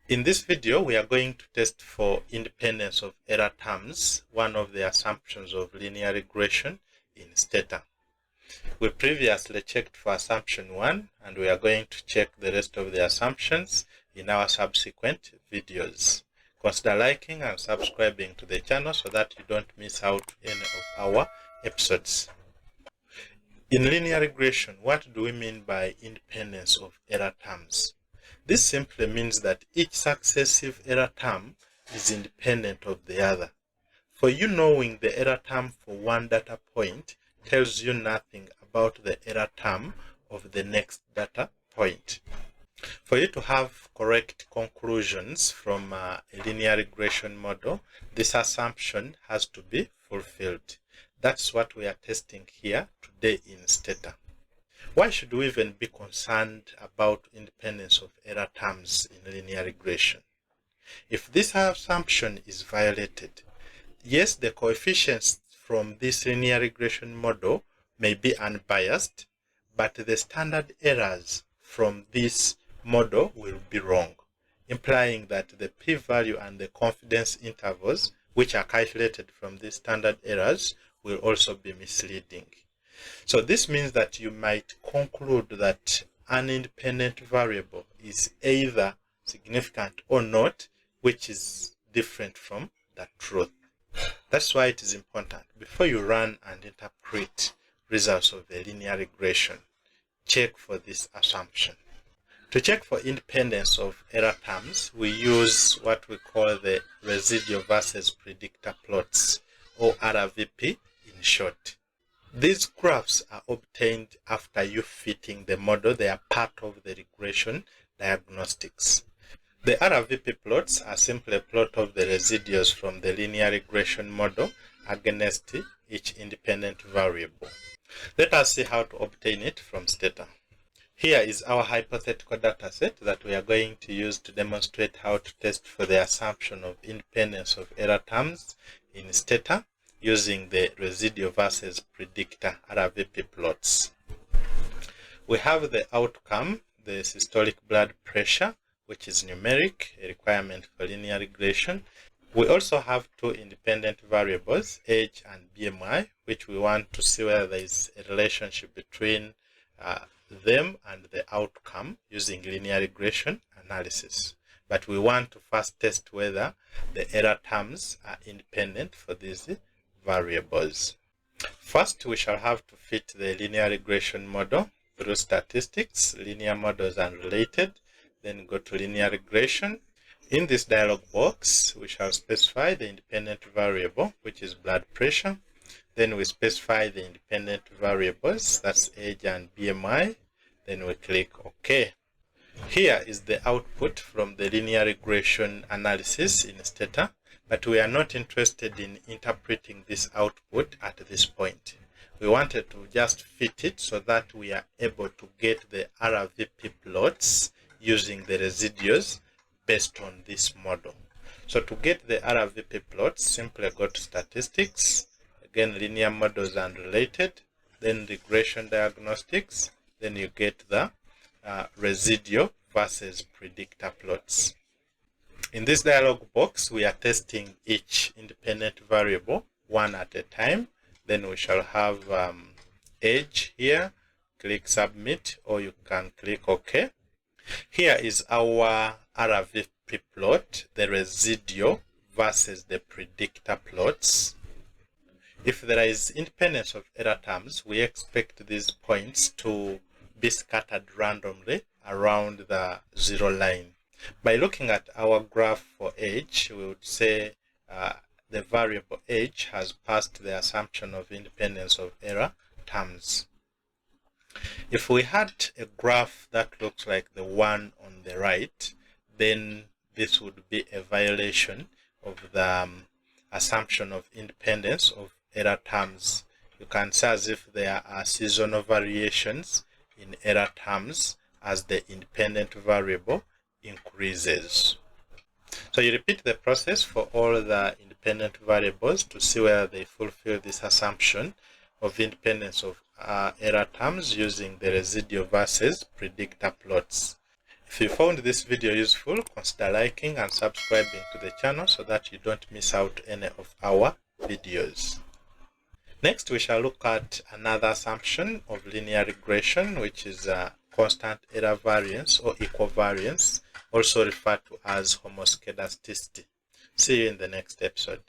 In this video, we are going to test for independence of error terms, one of the assumptions of linear regression in STATA. We previously checked for assumption 1, and we are going to check the rest of the assumptions in our subsequent videos. Consider liking and subscribing to the channel so that you don't miss out any of our episodes. In linear regression, what do we mean by independence of error terms? This simply means that each successive error term is independent of the other. For you, knowing the error term for one data point tells you nothing about the error term of the next data point. For you to have correct conclusions from a linear regression model, this assumption has to be fulfilled. That's what we are testing here today in STATA. Why should we even be concerned about independence of error terms in linear regression? If this assumption is violated, yes, the coefficients from this linear regression model may be unbiased, but the standard errors from this model will be wrong, implying that the p-value and the confidence intervals, which are calculated from these standard errors, will also be misleading. So this means that you might conclude that an independent variable is either significant or not, which is different from the truth. That's why it is important, before you run and interpret results of a linear regression, check for this assumption. To check for independence of error terms, we use what we call the residual versus predictor plots, or RVP in short. These graphs are obtained after you fitting the model. They are part of the regression diagnostics. The RVP plots are simply a plot of the residuals from the linear regression model against each independent variable. Let us see how to obtain it from STATA. Here is our hypothetical dataset that we are going to use to demonstrate how to test for the assumption of independence of error terms in STATA using the residual versus predictor RVP plots. We have the outcome, the systolic blood pressure, which is numeric, a requirement for linear regression. We also have two independent variables, age and BMI, which we want to see whether there is a relationship between them and the outcome using linear regression analysis. But we want to first test whether the error terms are independent for these variables. First, we shall have to fit the linear regression model through statistics, linear models unrelated, then go to linear regression. In this dialog box, we shall specify the independent variable, which is blood pressure. Then we specify the independent variables, that's age and BMI. Then we click OK. Here is the output from the linear regression analysis in STATA, but we are not interested in interpreting this output at this point. We wanted to just fit it so that we are able to get the RVP plots using the residuals based on this model. So to get the RVP plots, simply go to statistics, again linear models unrelated, then regression diagnostics, then you get the residual versus predictor plots. In this dialog box, we are testing each independent variable one at a time. Then we shall have age here, click submit, or you can click OK. Here is our RVP plot, the residual versus the predictor plots. If there is independence of error terms, we expect these points to be scattered randomly around the zero line. By looking at our graph for age, we would say the variable age has passed the assumption of independence of error terms. If we had a graph that looks like the one on the right, then this would be a violation of the assumption of independence of error terms. You can say as if there are seasonal variations in error terms as the independent variable increases. So you repeat the process for all the independent variables to see whether they fulfill this assumption of independence of error terms using the residual versus predictor plots. If you found this video useful, consider liking and subscribing to the channel so that you don't miss out any of our videos. Next, we shall look at another assumption of linear regression, which is constant error variance or equivariance, also referred to as homoscedasticity. See you in the next episode.